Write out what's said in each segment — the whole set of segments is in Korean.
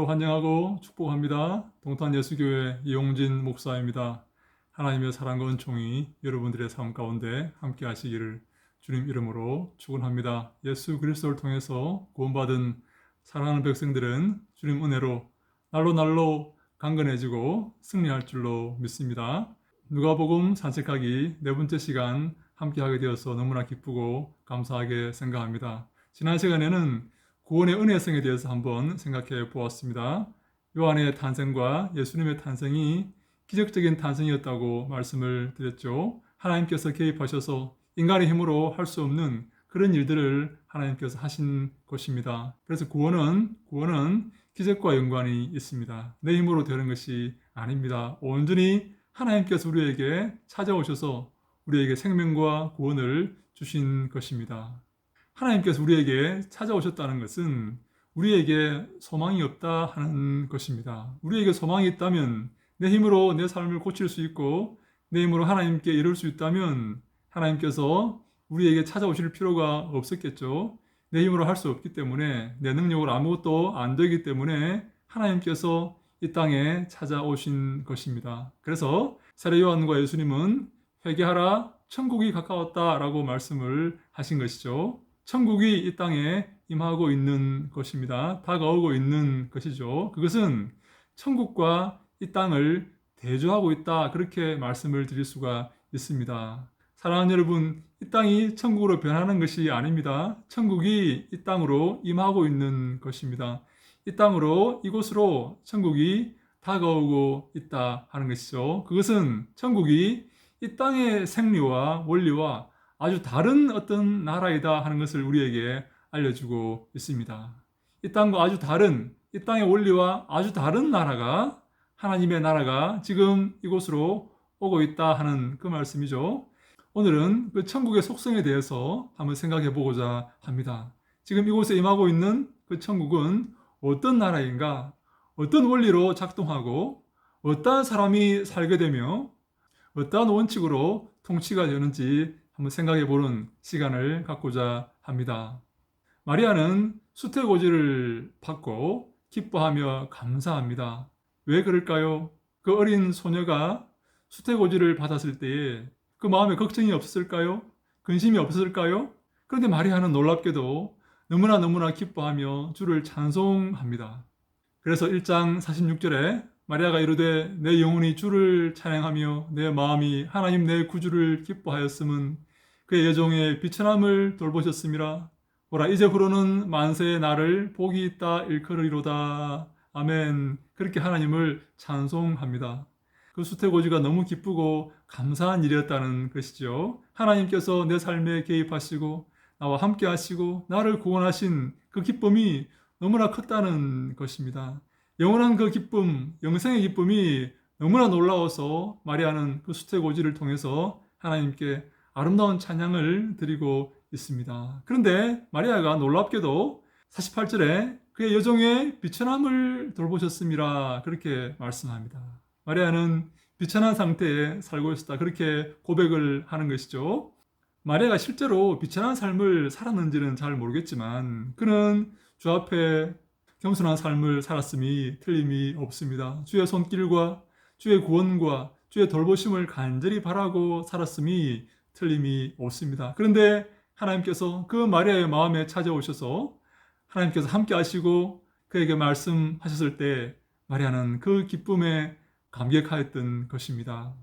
참으로 환영하고 축복합니다. 동탄 예수교회 이용진 목사입니다. 하나님의 사랑과 은총이 여러분들의 삶 가운데 함께 하시기를 주님 이름으로 축원합니다. 예수 그리스도를 통해서 구원받은 사랑하는 백성들은 주님 은혜로 날로 강건해지고 승리할 줄로 믿습니다. 누가복음 산책하기 네 번째 시간 함께 하게 되어서 너무나 기쁘고 감사하게 생각합니다. 지난 시간에는 구원의 은혜성에 대해서 한번 생각해 보았습니다. 요한의 탄생과 예수님의 탄생이 기적적인 탄생이었다고 말씀을 드렸죠. 하나님께서 개입하셔서 인간의 힘으로 할 수 없는 그런 일들을 하나님께서 하신 것입니다. 그래서 구원은 기적과 연관이 있습니다. 내 힘으로 되는 것이 아닙니다. 온전히 하나님께서 우리에게 찾아오셔서 우리에게 생명과 구원을 주신 것입니다. 하나님께서 우리에게 찾아오셨다는 것은 우리에게 소망이 없다 하는 것입니다. 우리에게 소망이 있다면 내 힘으로 내 삶을 고칠 수 있고 내 힘으로 하나님께 이룰 수 있다면 하나님께서 우리에게 찾아오실 필요가 없었겠죠. 내 힘으로 할 수 없기 때문에 내 능력으로 아무것도 안 되기 때문에 하나님께서 이 땅에 찾아오신 것입니다. 그래서 세례 요한과 예수님은 회개하라 천국이 가까웠다라고 말씀을 하신 것이죠. 천국이 이 땅에 임하고 있는 것입니다. 다가오고 있는 것이죠. 그것은 천국과 이 땅을 대조하고 있다. 그렇게 말씀을 드릴 수가 있습니다. 사랑하는 여러분, 이 땅이 천국으로 변하는 것이 아닙니다. 천국이 이 땅으로 임하고 있는 것입니다. 이 땅으로, 이곳으로 천국이 다가오고 있다 하는 것이죠. 그것은 천국이 이 땅의 생리와 원리와 아주 다른 어떤 나라이다 하는 것을 우리에게 알려주고 있습니다. 이 땅과 아주 다른, 이 땅의 원리와 아주 다른 나라가, 하나님의 나라가 지금 이곳으로 오고 있다 하는 그 말씀이죠. 오늘은 그 천국의 속성에 대해서 한번 생각해 보고자 합니다. 지금 이곳에 임하고 있는 그 천국은 어떤 나라인가, 어떤 원리로 작동하고, 어떠한 사람이 살게 되며, 어떠한 원칙으로 통치가 되는지 한번 생각해 보는 시간을 갖고자 합니다. 마리아는 수태고지를 받고 기뻐하며 감사합니다. 왜 그럴까요? 그 어린 소녀가 수태고지를 받았을 때에 그 마음에 걱정이 없었을까요? 근심이 없었을까요? 그런데 마리아는 놀랍게도 너무나 기뻐하며 주를 찬송합니다. 그래서 1장 46절에 마리아가 이르되 내 영혼이 주를 찬양하며 내 마음이 하나님 내 구주를 기뻐하였음은 그의 여종의 비천함을 돌보셨음이라. 보라 이제후로는 만세의 나를 복이 있다 일컬으리로다. 아멘. 그렇게 하나님을 찬송합니다. 그 수태고지가 너무 기쁘고 감사한 일이었다는 것이죠. 하나님께서 내 삶에 개입하시고 나와 함께 하시고 나를 구원하신 그 기쁨이 너무나 컸다는 것입니다. 영원한 그 기쁨, 영생의 기쁨이 너무나 놀라워서 마리아는 그 수태고지를 통해서 하나님께 아름다운 찬양을 드리고 있습니다. 그런데 마리아가 놀랍게도 48절에 그의 여종의 비천함을 돌보셨음이라 그렇게 말씀합니다. 마리아는 비천한 상태에 살고 있었다. 그렇게 고백을 하는 것이죠. 마리아가 실제로 비천한 삶을 살았는지는 잘 모르겠지만 그는 주 앞에 겸손한 삶을 살았음이 틀림이 없습니다. 주의 손길과 주의 구원과 주의 돌보심을 간절히 바라고 살았음이 틀림이 없습니다. 그런데 하나님께서 그 마리아의 마음에 찾아오셔서 하나님께서 함께 하시고 그에게 말씀하셨을 때 마리아는 그 기쁨에 감격하였던 것입니다.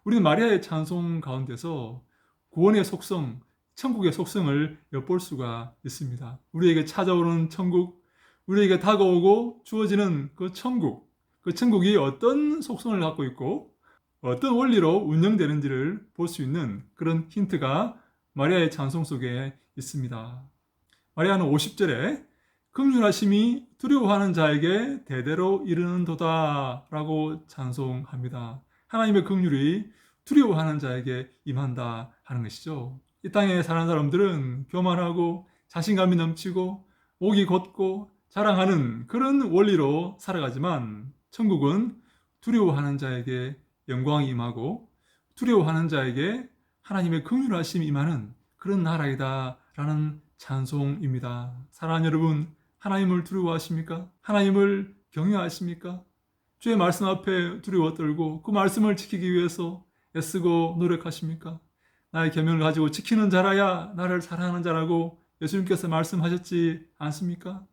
우리는 마리아의 찬송 가운데서 구원의 속성, 천국의 속성을 엿볼 수가 있습니다. 우리에게 찾아오는 천국, 우리에게 다가오고 주어지는 그 천국이 어떤 속성을 갖고 있고 어떤 원리로 운영되는지를 볼 수 있는 그런 힌트가 마리아의 찬송 속에 있습니다. 마리아는 50절에 긍휼하심이 두려워하는 자에게 대대로 이르는도다 라고 찬송합니다. 하나님의 긍휼이 두려워하는 자에게 임한다 하는 것이죠. 이 땅에 사는 사람들은 교만하고 자신감이 넘치고 목이 곧고 자랑하는 그런 원리로 살아가지만 천국은 두려워하는 자에게 영광이 임하고 두려워하는 자에게 하나님의 긍휼하심이 임하는 그런 나라이다 라는 찬송입니다. 사랑하는 여러분, 하나님을 두려워하십니까? 하나님을 경외하십니까? 주의 말씀 앞에 두려워 떨고 그 말씀을 지키기 위해서 애쓰고 노력하십니까? 나의 계명을 가지고 지키는 자라야 나를 사랑하는 자라고 예수님께서 말씀하셨지 않습니까?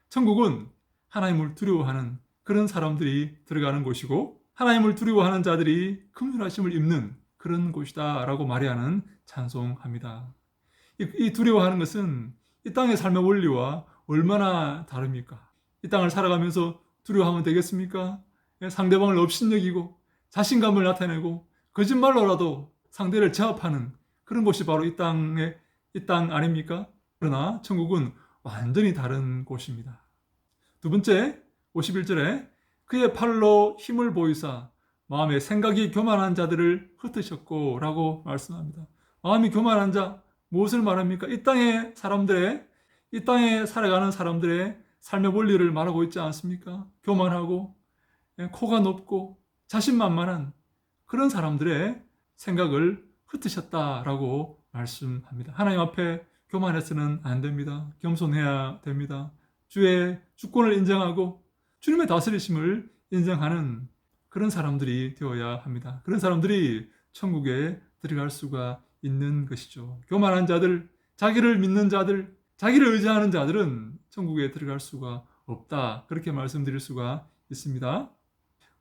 천국은 하나님을 두려워하는 그런 사람들이 들어가는 곳이고 하나님을 두려워하는 자들이 긍휼하심을 입는 그런 곳이다 라고 말하는 찬송합니다. 이 두려워하는 것은 이 땅의 삶의 원리와 얼마나 다릅니까? 이 땅을 살아가면서 두려워하면 되겠습니까? 상대방을 업신여기고 자신감을 나타내고 거짓말로라도 상대를 제압하는 그런 곳이 바로 이 땅 아닙니까? 그러나 천국은 완전히 다른 곳입니다. 두 번째, 51절에 그의 팔로 힘을 보이사 마음에 생각이 교만한 자들을 흩으셨고 라고 말씀합니다. 마음이 교만한 자, 무엇을 말합니까? 이 땅에 살아가는 사람들의 삶의 원리를 말하고 있지 않습니까? 교만하고 코가 높고 자신만만한 그런 사람들의 생각을 흩으셨다라고 말씀합니다. 하나님 앞에 교만해서는 안 됩니다. 겸손해야 됩니다. 주의 주권을 인정하고 주님의 다스리심을 인정하는 그런 사람들이 되어야 합니다. 그런 사람들이 천국에 들어갈 수가 있는 것이죠. 교만한 자들, 자기를 믿는 자들, 자기를 의지하는 자들은 천국에 들어갈 수가 없다. 그렇게 말씀드릴 수가 있습니다.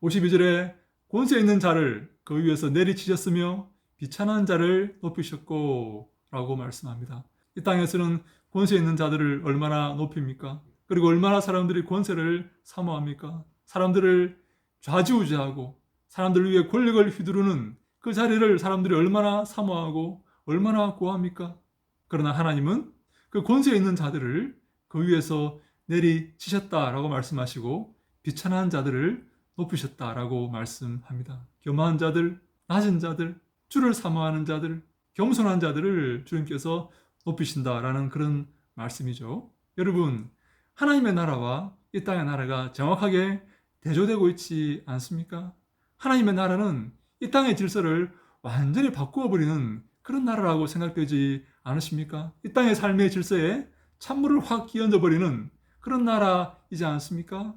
52절에 권세 있는 자를 그 위에서 내리치셨으며 비천한 자를 높이셨고 라고 말씀합니다. 이 땅에서는 권세 있는 자들을 얼마나 높입니까? 그리고 얼마나 사람들이 권세를 사모합니까? 사람들을 좌지우지하고 사람들을 위해 권력을 휘두르는 그 자리를 사람들이 얼마나 사모하고 얼마나 구합니까? 그러나 하나님은 그 권세 있는 자들을 그 위에서 내리치셨다라고 말씀하시고 비천한 자들을 높이셨다라고 말씀합니다. 교만한 자들, 낮은 자들, 주를 사모하는 자들, 겸손한 자들을 주님께서 높이신다라는 그런 말씀이죠. 여러분, 하나님의 나라와 이 땅의 나라가 정확하게 대조되고 있지 않습니까? 하나님의 나라는 이 땅의 질서를 완전히 바꾸어 버리는 그런 나라라고 생각되지 않으십니까? 이 땅의 삶의 질서에 찬물을 확 끼얹어 버리는 그런 나라이지 않습니까?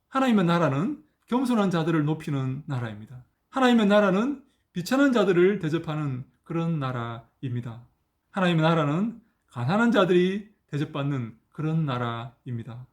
하나님의 나라는 겸손한 자들을 높이는 나라입니다. 하나님의 나라는 비천한 자들을 대접하는 그런 나라입니다. 하나님의 나라는 가난한 자들이 대접받는 그런 나라입니다.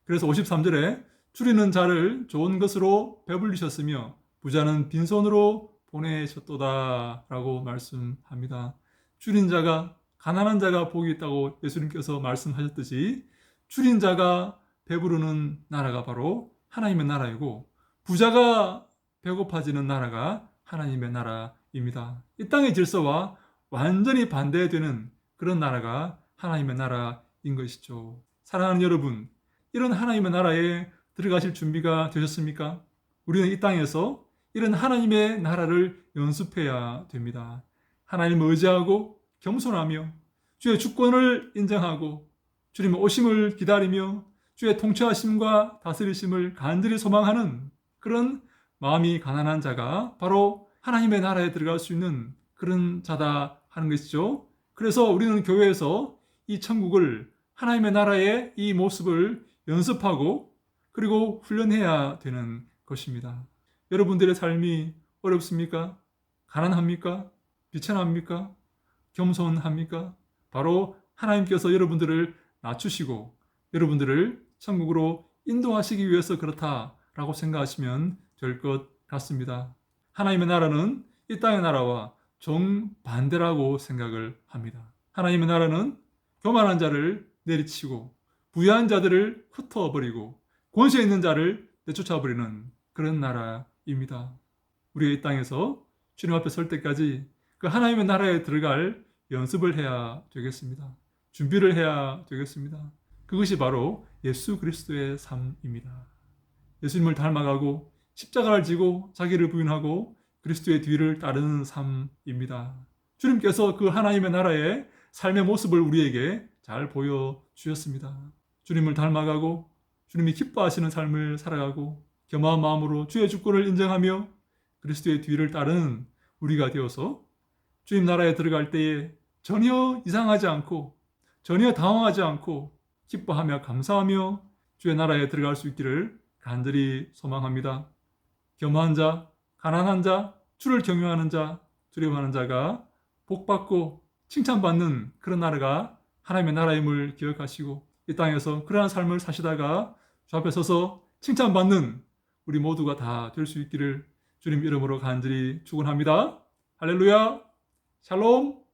그래서 53절에 줄이는 자를 좋은 것으로 배불리셨으며 부자는 빈손으로 보내셨도다 라고 말씀합니다. 줄인 자가, 가난한 자가 복이 있다고 예수님께서 말씀하셨듯이 줄인 자가 배부르는 나라가 바로 하나님의 나라이고 부자가 배고파지는 나라가 하나님의 나라입니다. 이 땅의 질서와 완전히 반대되는 그런 나라가 하나님의 나라인 것이죠. 사랑하는 여러분, 이런 하나님의 나라에 들어가실 준비가 되셨습니까? 우리는 이 땅에서 이런 하나님의 나라를 연습해야 됩니다. 하나님을 의지하고 겸손하며 주의 주권을 인정하고 주님의 오심을 기다리며 주의 통치하심과 다스리심을 간절히 소망하는 그런 마음이 가난한 자가 바로 하나님의 나라에 들어갈 수 있는 그런 자다 하는 것이죠. 그래서 우리는 교회에서 이 천국을 하나님의 나라의 이 모습을 연습하고 그리고 훈련해야 되는 것입니다. 여러분들의 삶이 어렵습니까? 가난합니까? 비천합니까? 겸손합니까? 바로 하나님께서 여러분들을 낮추시고 여러분들을 천국으로 인도하시기 위해서 그렇다라고 생각하시면 될 것 같습니다. 하나님의 나라는 이 땅의 나라와 정반대라고 생각을 합니다. 하나님의 나라는 교만한 자를 내리치고 부유한 자들을 흩어버리고 권세 있는 자를 내쫓아버리는 그런 나라입니다. 우리가 이 땅에서 주님 앞에 설 때까지 그 하나님의 나라에 들어갈 연습을 해야 되겠습니다. 준비를 해야 되겠습니다. 그것이 바로 예수 그리스도의 삶입니다. 예수님을 닮아가고 십자가를 지고 자기를 부인하고 그리스도의 뒤를 따르는 삶입니다. 주님께서 그 하나님의 나라의 삶의 모습을 우리에게 잘 보여주셨습니다. 주님을 닮아가고 주님이 기뻐하시는 삶을 살아가고 겸허한 마음으로 주의 주권을 인정하며 그리스도의 뒤를 따르는 우리가 되어서 주님 나라에 들어갈 때에 전혀 이상하지 않고 전혀 당황하지 않고 기뻐하며 감사하며 주의 나라에 들어갈 수 있기를 간절히 소망합니다. 겸허한 자, 가난한 자, 주를 경외하는 자, 두려워하는 자가 복받고 칭찬받는 그런 나라가 하나님의 나라임을 기억하시고 이 땅에서 그러한 삶을 사시다가 주 앞에 서서 칭찬받는 우리 모두가 다 될 수 있기를 주님 이름으로 간절히 축원합니다. 할렐루야, 샬롬.